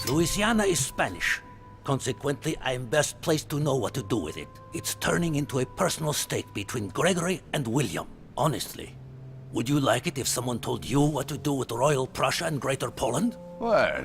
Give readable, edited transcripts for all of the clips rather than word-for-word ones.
Louisiana is Spanish. Consequently, I am best placed to know what to do with it. It's turning into a personal stake between Gregory and William. Honestly, would you like it if someone told you what to do with Royal Prussia and Greater Poland? Well,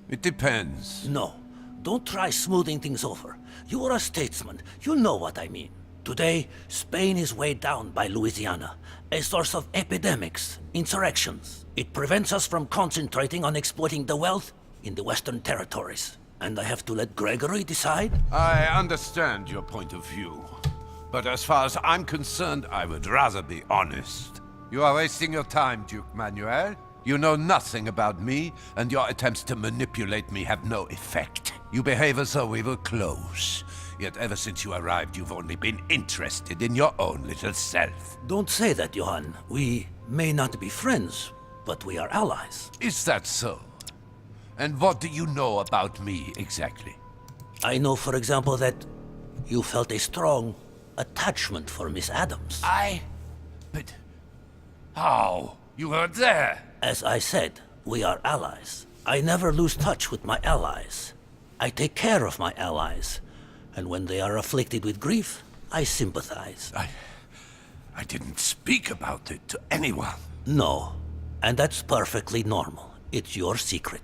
it depends. No. Don't try smoothing things over. You are a statesman. You know what I mean. Today, Spain is weighed down by Louisiana, a source of epidemics, insurrections. It prevents us from concentrating on exploiting the wealth in the Western territories. And I have to let Gregory decide? I understand your point of view. But as far as I'm concerned, I would rather be honest. You are wasting your time, Duke Manuel. You know nothing about me, and your attempts to manipulate me have no effect. You behave as though we were close. Yet ever since you arrived, you've only been interested in your own little self. Don't say that, Johann. We may not be friends, but we are allies. Is that so? And what do you know about me, exactly? I know, for example, that you felt a strong attachment for Miss Adams. But... how? You were there? As I said, we are allies. I never lose touch with my allies. I take care of my allies. And when they are afflicted with grief, I sympathize. I didn't speak about it to anyone. No. And that's perfectly normal. It's your secret.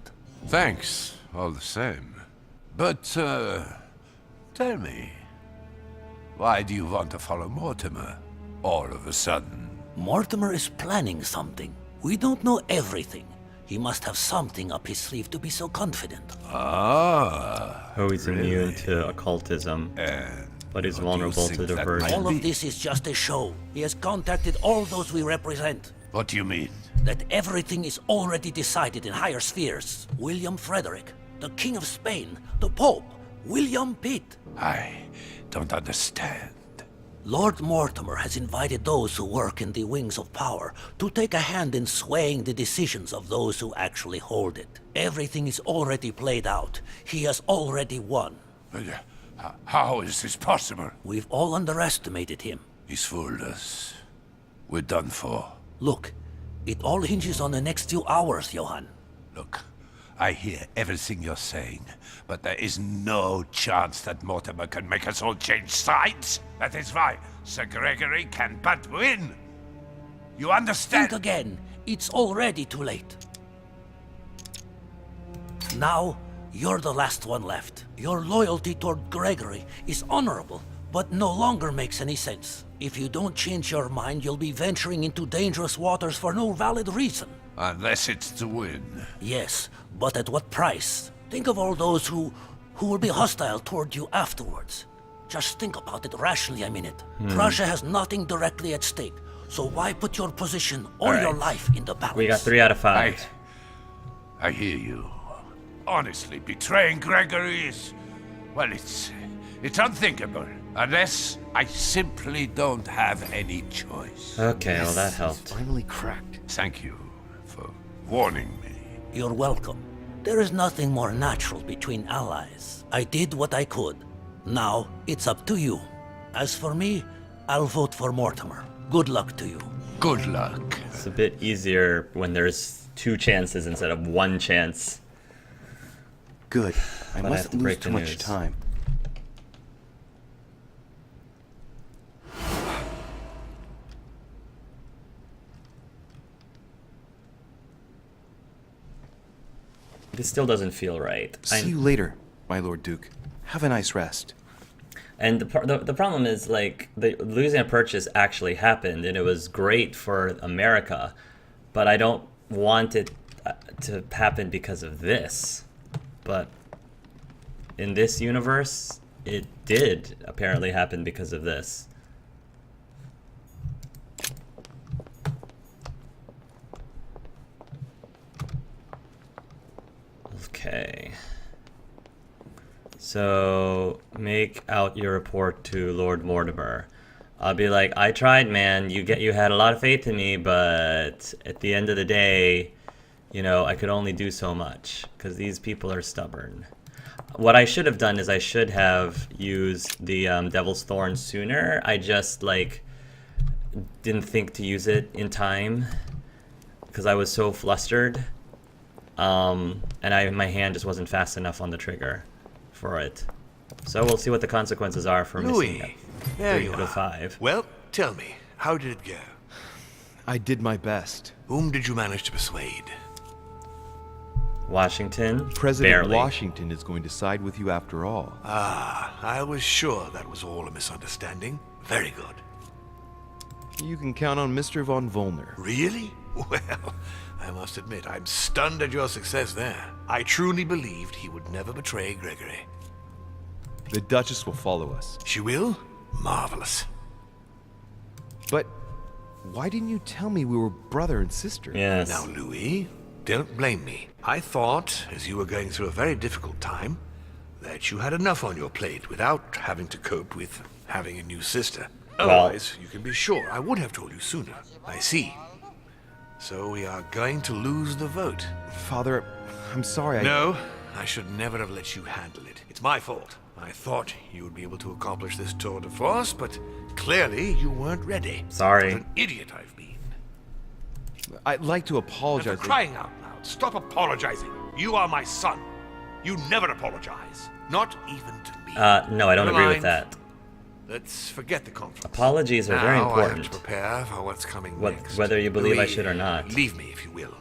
Thanks, all the same. But, tell me, why do you want to follow Mortimer all of a sudden? Mortimer is planning something. We don't know everything. He must have something up his sleeve to be so confident. Ah. Oh, he's immune to occultism, but he's vulnerable to diversion. All of this is just a show. He has contacted all those we represent. What do you mean? That everything is already decided in higher spheres. William Frederick, the King of Spain, the Pope, William Pitt. I don't understand. Lord Mortimer has invited those who work in the wings of power to take a hand in swaying the decisions of those who actually hold it. Everything is already played out. He has already won. How is this possible? We've all underestimated him. He's fooled us. We're done for. Look, it all hinges on the next few hours, Johann. Look, I hear everything you're saying, but there is no chance that Mortimer can make us all change sides. That is why Sir Gregory can but win. You understand? Think again. It's already too late. Now, you're the last one left. Your loyalty toward Gregory is honorable, but no longer makes any sense. If you don't change your mind, you'll be venturing into dangerous waters for no valid reason. Unless it's to win. Yes, but at what price? Think of all those who will be hostile toward you afterwards. Just think about it rationally a minute. Prussia has nothing directly at stake, so why put your position or your life in the balance? We got 3 out of 5. I hear you. Honestly, betraying Gregory is... well, it's unthinkable. Unless I simply don't have any choice. Okay, well that helped. Finally cracked. Thank you for warning me. You're welcome. There is nothing more natural between allies. I did what I could. Now, it's up to you. As for me, I'll vote for Mortimer. Good luck to you. Good luck. It's a bit easier when there's 2 chances instead of 1 chance. Good. I But I have mustn't to lose break too the much news. time. This still doesn't feel right. See you later, my Lord Duke. Have a nice rest. And the problem is, like, the Louisiana Purchase actually happened, and it was great for America, but I don't want it to happen because of this. But in this universe, it did apparently happen because of this. Okay. So, make out your report to Lord Mortimer. I'll be like, I tried, man. You had a lot of faith in me, but at the end of the day, you know, I could only do so much because these people are stubborn. What I should have done is I should have used the Devil's Thorn sooner. I just, like, didn't think to use it in time because I was so flustered. And my hand just wasn't fast enough on the trigger for it. So we'll see what the consequences are for missing Louis, it. there 3 you out are. of 5. Well, tell me, how did it go? I did my best. Whom did you manage to persuade? Washington, President barely. Washington is going to side with you after all. Ah, I was sure that was all a misunderstanding. Very good. You can count on Mr. von Volner. Really? Well, I must admit, I'm stunned at your success there. I truly believed he would never betray Gregory. The Duchess will follow us. She will? Marvelous. But why didn't you tell me we were brother and sister? Yes. Now, Louis, don't blame me. I thought, as you were going through a very difficult time, that you had enough on your plate without having to cope with having a new sister. Otherwise, you can be sure I would have told you sooner. I see. So we are going to lose the vote. Father, I'm sorry. No, I should never have let you handle it. It's my fault. I thought you would be able to accomplish this tour de force, but clearly you weren't ready. Sorry. What an idiot I've been. I'd like to And apologize. for crying out loud, stop apologizing. You are my son. You never apologize. Not even to me. No, I don't Never agree with mind. that. Let's forget the conference. Apologies are very Now I have to important. prepare for what's coming next. Whether you believe I Louis, should or not. Leave me if you will.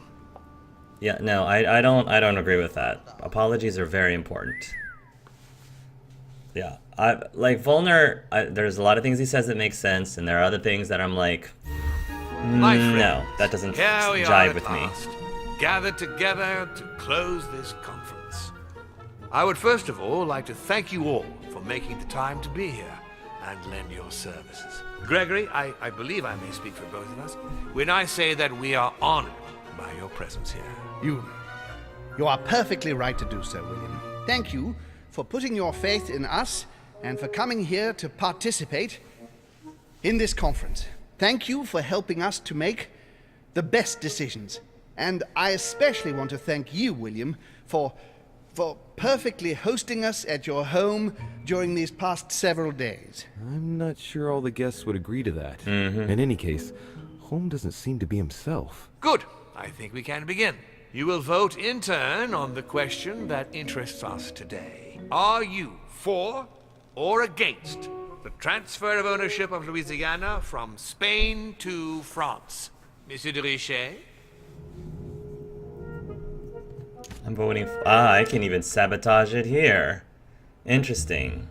Yeah, no, I don't agree with that. Apologies are very important. Yeah, like Volner, there's a lot of things he says that make sense, and there are other things that I'm like, My friends, no, that doesn't here we are jive at with me. last, gathered together to close this conference. I would first of all like to thank you all for making the time to be here and lend your services. Gregory, I believe I may speak for both of us when I say that we are honored by your presence here. You are perfectly right to do so, William. Thank you for putting your faith in us and for coming here to participate in this conference. Thank you for helping us to make the best decisions. And I especially want to thank you, William, for perfectly hosting us at your home during these past several days. I'm not sure all the guests would agree to that. In any case, Holm doesn't seem to be himself. Good. I think we can begin. You will vote in turn on the question that interests us today. Are you for or against the transfer of ownership of Louisiana from Spain to France? Monsieur de Richet? I'm voting I can even sabotage it here. Interesting.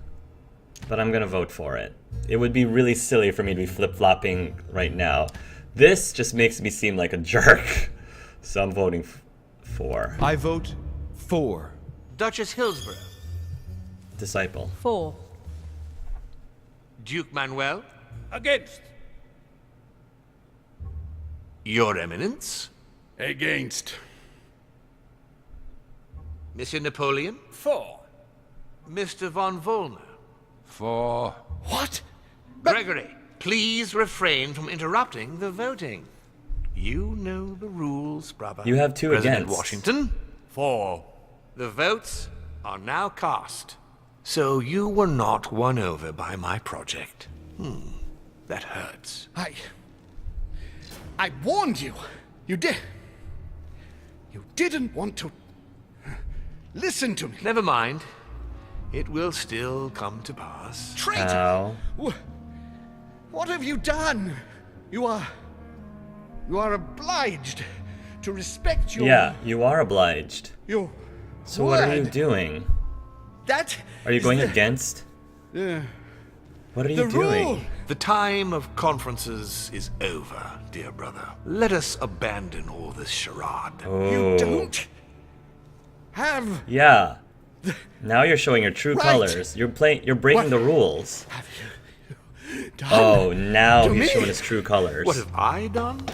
But I'm gonna vote for it. It would be really silly for me to be flip-flopping right now. This just makes me seem like a jerk. So I'm voting for. I vote for. Duchess Hillsborough? Disciple. 4. Duke Manuel? Against. Your Eminence? Against. Monsieur Napoleon? 4. Mr. von Volner? For... What? Gregory, please refrain from interrupting the voting. You know the rules, brother. You have 2 President against. Washington? 4. The votes are now cast. So you were not won over by my project. That hurts. I warned you. You didn't want to listen to me. Never mind. It will still come to pass. Traitor! Ow. What have you done? You are obliged to respect your Yeah, you are obliged. your So word. what are you doing? That Are you is going the- against? What are the you doing? rule. The time of conferences is over, dear brother. Let us abandon all this charade. You don't have Yeah. Now you're showing your true Right. colors. You're breaking the rules. done. Oh, now To he's me? showing his true colors. What have I done?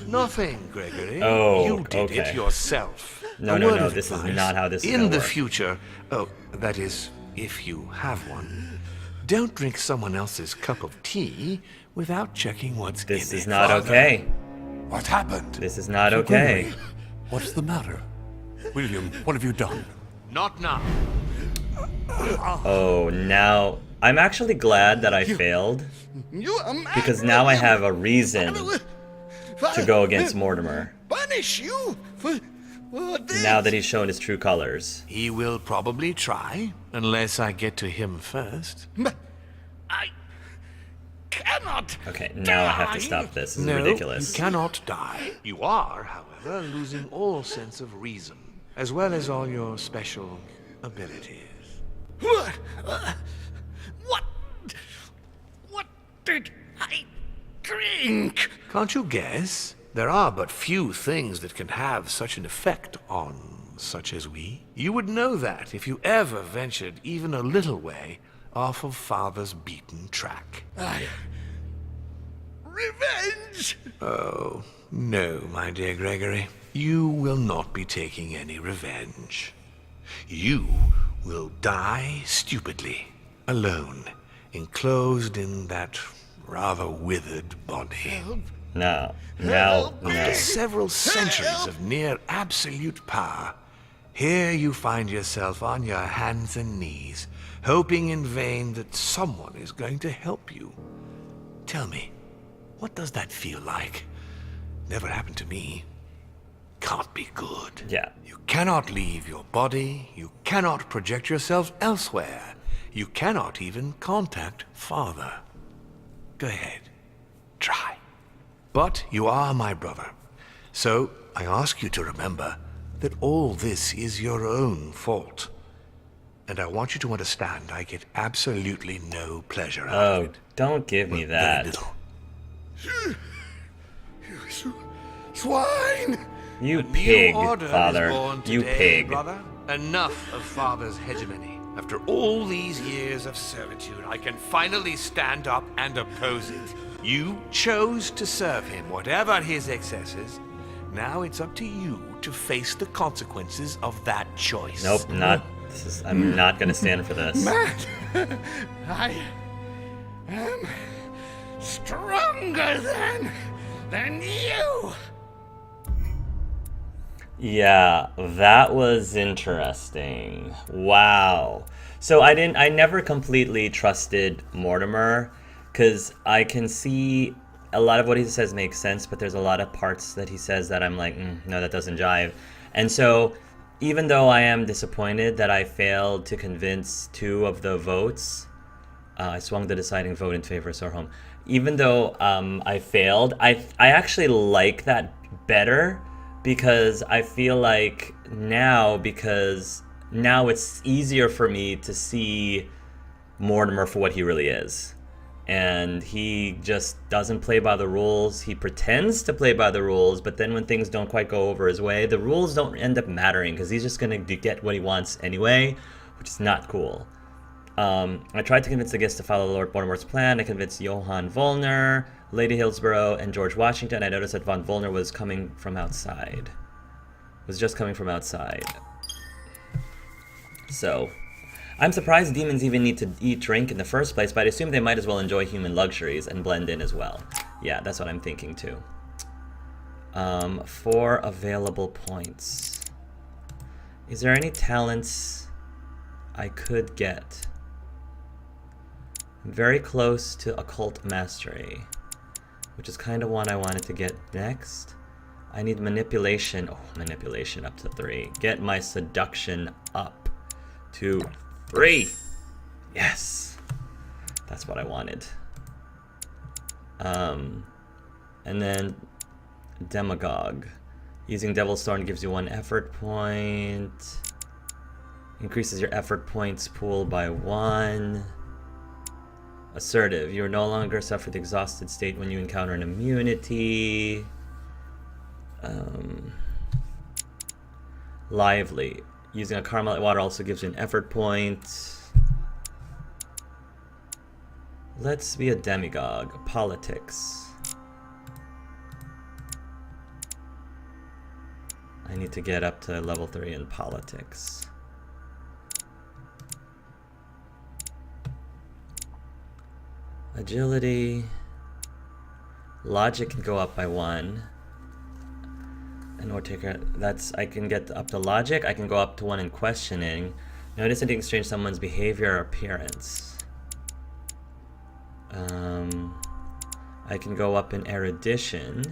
Nothing, Gregory. Oh, you did okay. it yourself. No, A no, word no, of this is advice. not how this is In gonna the work. future, that is, if you have one, don't drink someone else's cup of tea without checking what's This in is it. not okay. What happened? This is not okay. What's the matter? William, what have you done? Not now. Oh, now I'm actually glad that I failed You are mad, because now I William. have a reason to go against Mortimer. Punish you for now that he's shown his true colors. He will probably try, unless I get to him first. But I cannot. Okay, now I have to stop this. This is No, ridiculous. you cannot die. You are, however, losing all sense of reason, as well as all your special abilities. What? What did I drink? Can't you guess? There are but few things that can have such an effect on such as we. You would know that if you ever ventured even a little way off of Father's beaten track. Revenge! Oh, no, my dear Gregory. You will not be taking any revenge. You will die stupidly, alone, enclosed in that rather withered body. No. After several centuries of near absolute power, here you find yourself on your hands and knees, hoping in vain that someone is going to help you. Tell me, what does that feel like? Never happened to me. Can't be good. Yeah. You cannot leave your body. You cannot project yourself elsewhere. You cannot even contact Father. Go ahead. Try. But you are my brother. So I ask you to remember that all this is your own fault. And I want you to understand I get absolutely no pleasure out of Oh, it. don't give me Very that. little. You swine! You pig, New order Father. is born You today, pig. brother. Enough of Father's hegemony. After all these years of servitude, I can finally stand up and oppose it. You chose to serve him, whatever his excesses. Now it's up to you to face the consequences of that choice. Nope, not. I'm not gonna stand for this. Matt, I am stronger than you. Yeah, that was interesting. Wow. So I never completely trusted Mortimer, because I can see a lot of what he says makes sense, but there's a lot of parts that he says that I'm like, no, that doesn't jive. And so even though I am disappointed that I failed to convince 2 of the votes, I swung the deciding vote in favor of Sorhom. Even though I failed, I actually like that better, because I feel like now it's easier for me to see Mortimer for what he really is. And he just doesn't play by the rules. He pretends to play by the rules, but then when things don't quite go over his way, the rules don't end up mattering, because he's just going to get what he wants anyway, which is not cool. I tried to convince the guests to follow Lord Mortimer's plan. I convinced Johann Volner, Lady Hillsborough, and George Washington. I noticed that von Volner was coming from outside. Was just coming from outside. So, I'm surprised demons even need to eat drink in the first place, but I assume they might as well enjoy human luxuries and blend in as well. Yeah, that's what I'm thinking too. 4 available points. Is there any talents I could get? I'm very close to occult mastery, which is kind of one I wanted to get next. I need manipulation. Oh, manipulation up to 3. Get my seduction up to 3. Yes, that's what I wanted. And then demagogue. Using Devil's Thorn gives you 1 effort point. Increases your effort points pool by 1. Assertive. You are no longer suffer the exhausted state when you encounter an immunity. Lively. Using a Carmelite water also gives you an effort point. Let's be a demagogue. Politics. I need to get up to level 3 in politics. Agility. Logic can go up by 1. And we'll take that's I can get up to logic. I can go up to 1 in questioning. Notice anything strange someone's behavior or appearance. I can go up in erudition.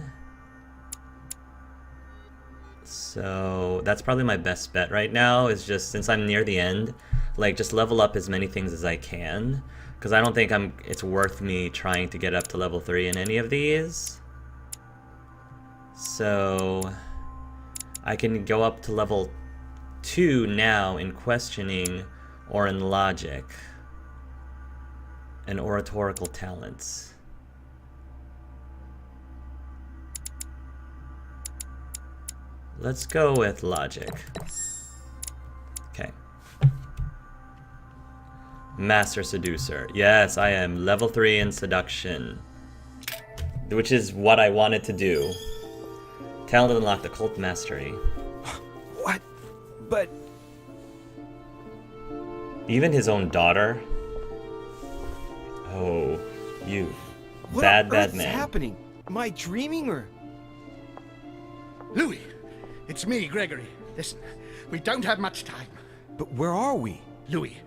So that's probably my best bet right now, is just, since I'm near the end, like, just level up as many things as I can. Because I don't think it's worth me trying to get up to level 3 in any of these. So I can go up to level 2 now in questioning or in logic and oratorical talents. Let's go with logic. Okay. Master Seducer. Yes, I am level 3 in seduction, which is what I wanted to do. Talent unlocked, occult mastery. What? But Even his own daughter. Oh, you what bad on bad earth is man. happening? Am I dreaming or? Louis, it's me, Gregory. Listen, we don't have much time. But where are we? Louis,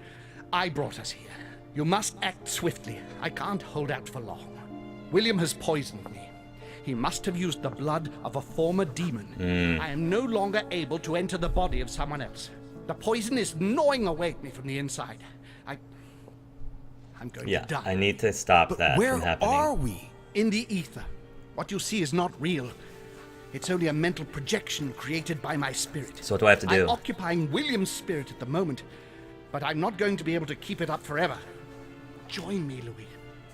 I brought us here. You must act swiftly. I can't hold out for long. William has poisoned me. He must have used the blood of a former demon. I am no longer able to enter the body of someone else. The poison is gnawing away at me from the inside. I'm going to die. I need to stop But that where from happening. are we? In the ether. What you see is not real. It's only a mental projection created by my spirit. So what do I have to do? I'm occupying William's spirit at the moment, but I'm not going to be able to keep it up forever. Join me, Louis.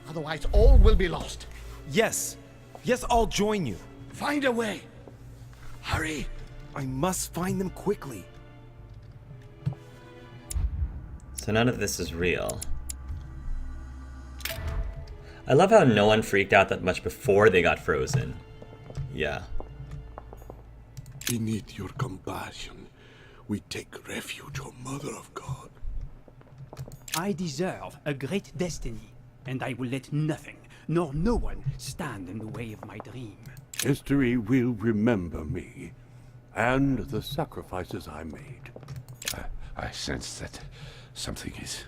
Otherwise, all will be lost. Yes. Yes, I'll join you. Find a way. Hurry. I must find them quickly. So none of this is real. I love how no one freaked out that much before they got frozen. Yeah. Beneath your compassion, we take refuge, O Mother of God. I deserve a great destiny, and I will let nothing, nor no one, stand in the way of my dream. History will remember me, and the sacrifices I made. I sense that something is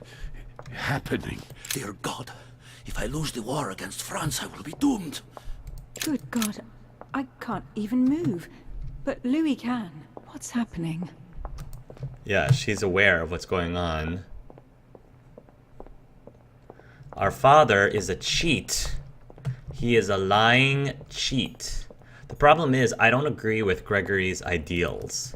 happening. Dear God, if I lose the war against France, I will be doomed. Good God, I can't even move. But Louis can. What's happening? Yeah, she's aware of what's going on. Our father is a cheat. He is a lying cheat. The problem is, I don't agree with Gregory's ideals.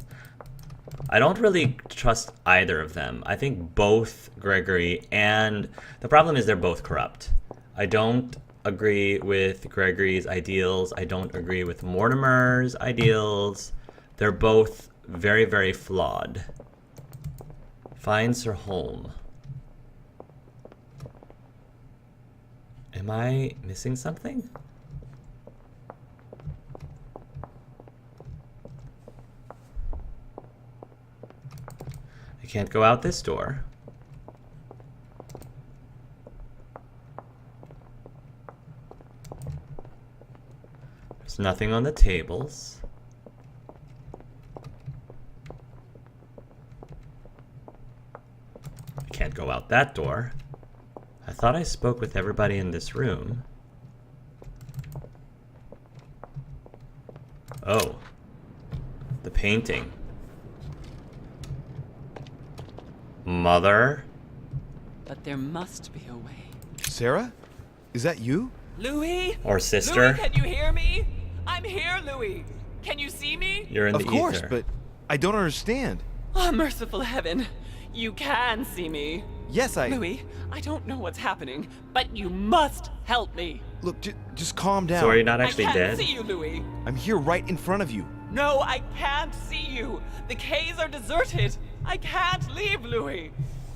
I don't really trust either of them. I think both Gregory and... The problem is they're both corrupt. I don't agree with Gregory's ideals. I don't agree with Mortimer's ideals. They're both very, very flawed. Find Sir Holm. Am I missing something? I can't go out this door. There's nothing on the tables. I can't go out that door. I thought I spoke with everybody in this room. Oh. The painting. Mother? But there must be a way. Sarah? Is that you? Louis? Or sister? Louis, can you hear me? I'm here, Louis. Can you see me? You're in the Of course, ether. but I don't understand. Oh, merciful heaven. You can see me. Yes, Louis, I don't know what's happening, but you must help me. Look, just calm down. So are you not actually I can't dead? see you, Louis. I'm here right in front of you. No, I can't see you. The caves are deserted. I can't leave, Louis.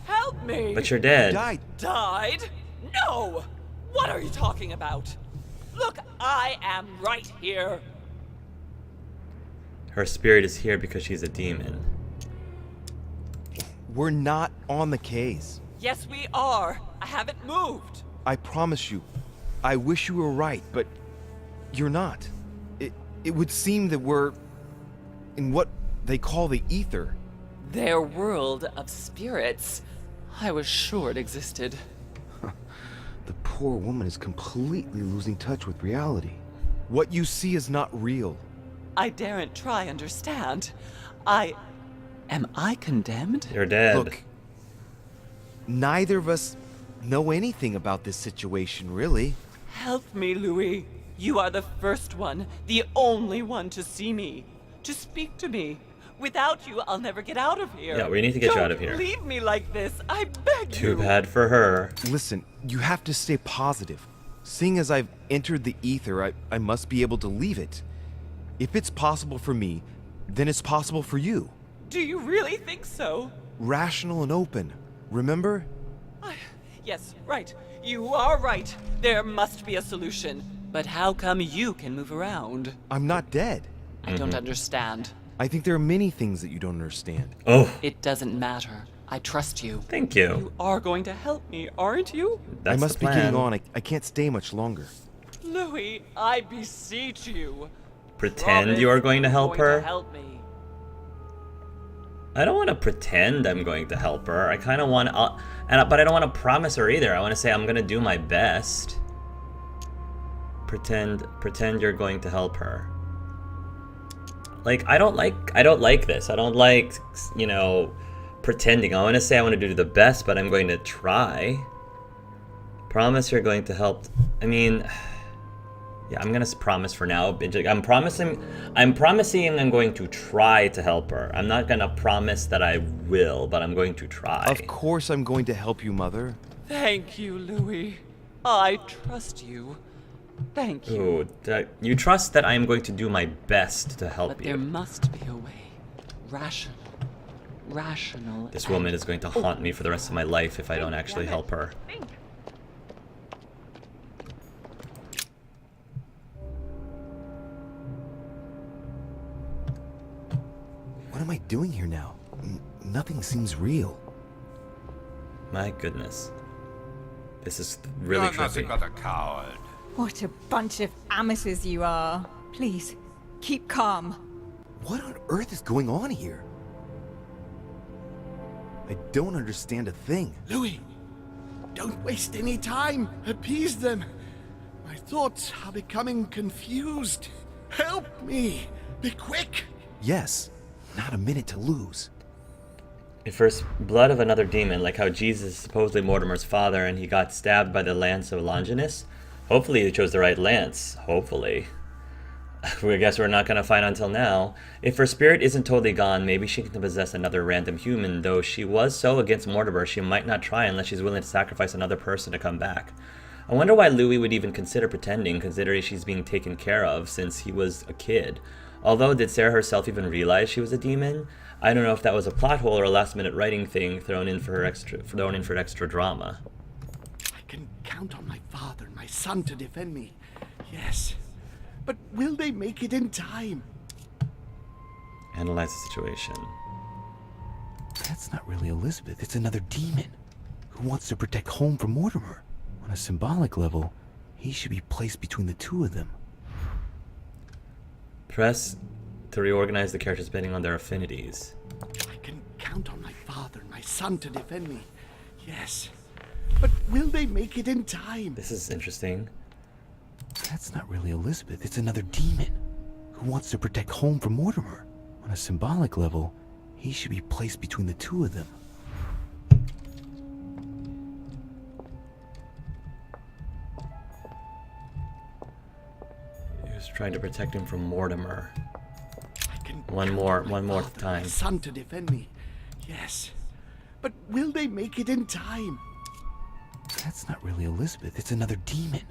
Help me. But you're dead. Died. Died? No! What are you talking about? Look, I am right here. Her spirit is here because she's a demon. We're not on the case. Yes, we are. I haven't moved. I promise you. I wish you were right, but you're not. It would seem that we're in what they call the ether. Their world of spirits. I was sure it existed. The poor woman is completely losing touch with reality. What you see is not real. I daren't try understand. Am I condemned? You're dead. Look, neither of us know anything about this situation, really. Help me, Louis. You are the first one, the only one to see me, to speak to me. Without you, I'll never get out of here. Yeah, we need to get you out of here. Don't leave me like this. I beg you. Too bad for her. Listen, you have to stay positive. Seeing as I've entered the ether, I must be able to leave it. If it's possible for me, then it's possible for you. Do you really think so? Rational and open, remember? Yes, right. You are right. There must be a solution. But how come you can move around? I'm not dead. I don't understand. I think there are many things that you don't understand. Oh, It doesn't matter. I trust you. thank you. You are going to help me, aren't you? That's I must the be getting plan. on. I can't stay much longer. Louis, I beseech you. Pretend Promise you are going to help you're her? going to help me. I don't want to pretend I'm going to help her. I kind of want to, but I don't want to promise her either. I want to say I'm going to do my best. Pretend you're going to help her. Like, I don't like this. I don't like, you know, pretending. I want to say I want to do the best, but I'm going to try. Promise you're going to help. I mean, yeah, I'm gonna promise for now. I'm promising I'm going to try to help her. I'm not gonna promise that I will, but I'm going to try. Of course I'm going to help you, Mother. Thank you, Louis. I trust you. Thank you. Ooh, you trust that I am going to do my best to help But you. there must be a way. Rational. This woman is going to haunt me for the rest of my life if I don't actually help her. What am I doing here now? Nothing seems real. My goodness. This is really You're nothing trippy. but a coward. What a bunch of amateurs you are. Please, keep calm. What on earth is going on here? I don't understand a thing. Louis, don't waste any time. Appease them. My thoughts are becoming confused. Help me. Be quick. Yes, not a minute to lose. If first blood of another demon, like how Jesus is supposedly Mortimer's father and he got stabbed by the lance of Longinus. Hopefully he chose the right lance. Hopefully. I guess we're not going to find until now. If her spirit isn't totally gone, maybe she can possess another random human. Though she was so against Mortimer, she might not try unless she's willing to sacrifice another person to come back. I wonder why Louis would even consider pretending, considering she's being taken care of since he was a kid. Although, did Sarah herself even realize she was a demon? I don't know if that was a plot hole or a last-minute writing thing thrown in for extra drama. I can count on my father and my son to defend me. Yes. But will they make it in time? Analyze the situation. That's not really Elizabeth. It's another demon who wants to protect home from Mortimer. On a symbolic level, he should be placed between the two of them. Press to reorganize the characters depending on their affinities. I can count on my father and my son to defend me. Yes. But will they make it in time? This is interesting. That's not really Elizabeth. It's another demon who wants to protect home from Mortimer. On a symbolic level, he should be placed between the two of them. He was trying to protect him from Mortimer. I can One count more on my father and time. My son to defend me. Yes. But will they make it in time? That's not really Elizabeth. It's another demon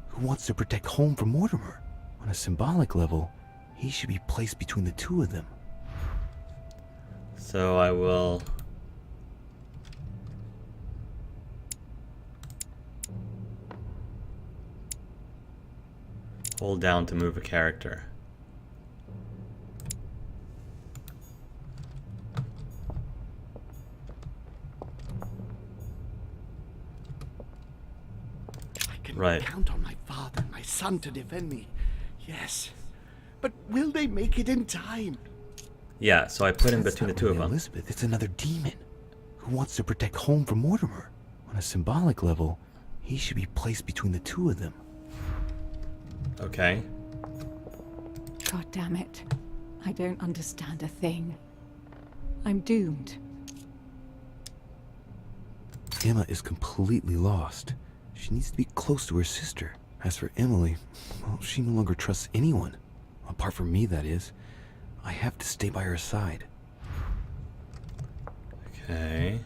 who wants to protect home from Mortimer. On a symbolic level, he should be placed between the two of them. So I will... hold down to move a character. I can Right. count on my father and my son to defend me. Yes. But will they make it in time? Yeah, so I put him That's between the not two of really them. Elizabeth, it's another demon who wants to protect home from Mortimer. On a symbolic level, he should be placed between the two of them. Okay. God damn it. I don't understand a thing. I'm doomed. Emma is completely lost. She needs to be close to her sister. As for Emily, well, she no longer trusts anyone. Apart from me, that is. I have to stay by her side. Okay.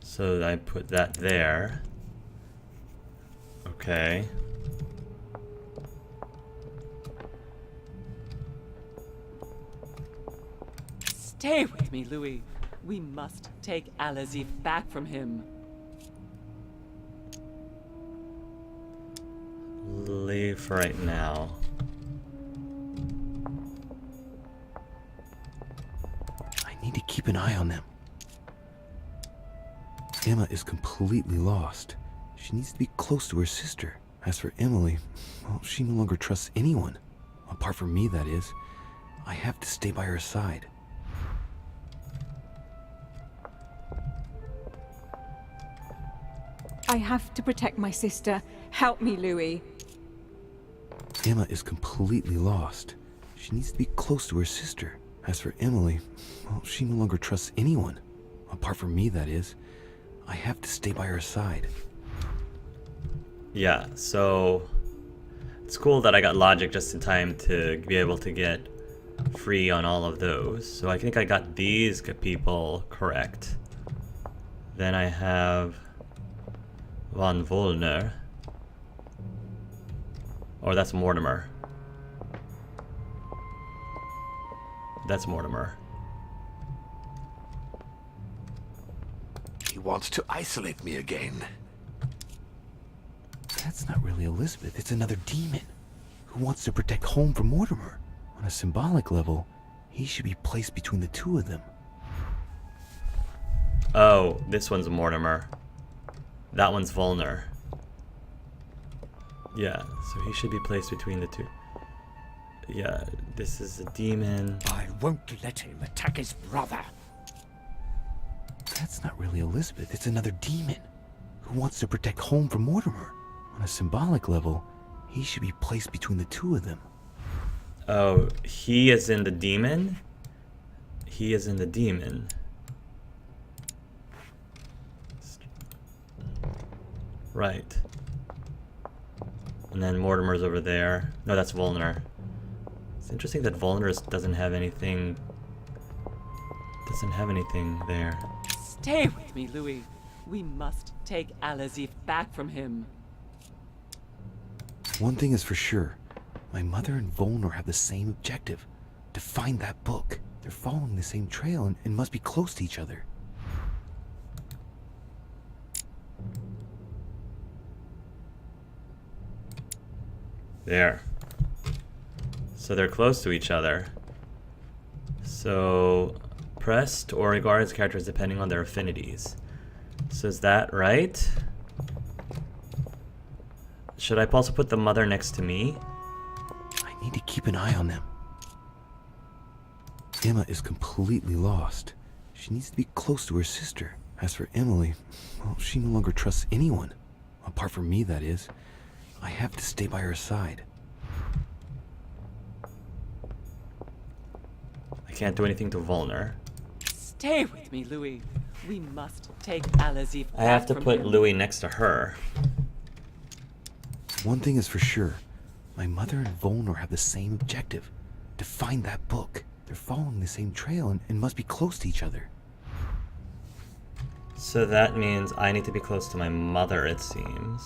So I put that there. Okay. Stay with me, Louis. We must take Alazif back from him. Leave for right now. I need to keep an eye on them. Emma is completely lost. She needs to be close to her sister. As for Emily, well, she no longer trusts anyone. Apart from me, that is. I have to stay by her side. I have to protect my sister. Help me, Louis. Emma is completely lost. She needs to be close to her sister. As for Emily, well, she no longer trusts anyone. Apart from me, that is. I have to stay by her side. Yeah, so it's cool that I got logic just in time to be able to get free on all of those. So I think I got these people correct. Then I have Von Wollner. Or that's Mortimer. That's Mortimer. He wants to isolate me again. That's not really Elizabeth, it's another demon who wants to protect home from Mortimer. On a symbolic level, he should be placed between the two of them. Oh, this one's Mortimer. That one's Wollner. Yeah, so he should be placed between the two. Yeah, this is a demon. I won't let him attack his brother. That's not really Elizabeth, it's another demon who wants to protect home from Mortimer. On a symbolic level, he should be placed between the two of them. Oh, he is in the demon? He is in the demon. Right. And then Mortimer's over there. No, that's Wollner. It's interesting that Wollner doesn't have anything... Doesn't have anything there. Stay with me, Louis. We must take Alazif back from him. One thing is for sure. My mother and Wollner have the same objective. To find that book. They're following the same trail and must be close to each other. There. So they're close to each other. So pressed or regards characters depending on their affinities. So is that right? Should I also put the mother next to me? I need to keep an eye on them. Emma is completely lost. She needs to be close to her sister. As for Emily, well, she no longer trusts anyone. Apart from me, that is. I have to stay by her side. I can't do anything to Wollner. Stay with me, Louis. We must take Alazif back I have to from put him. Louis next to her. One thing is for sure. My mother and Wollner have the same objective. To find that book. They're following the same trail and must be close to each other. So that means I need to be close to my mother, it seems.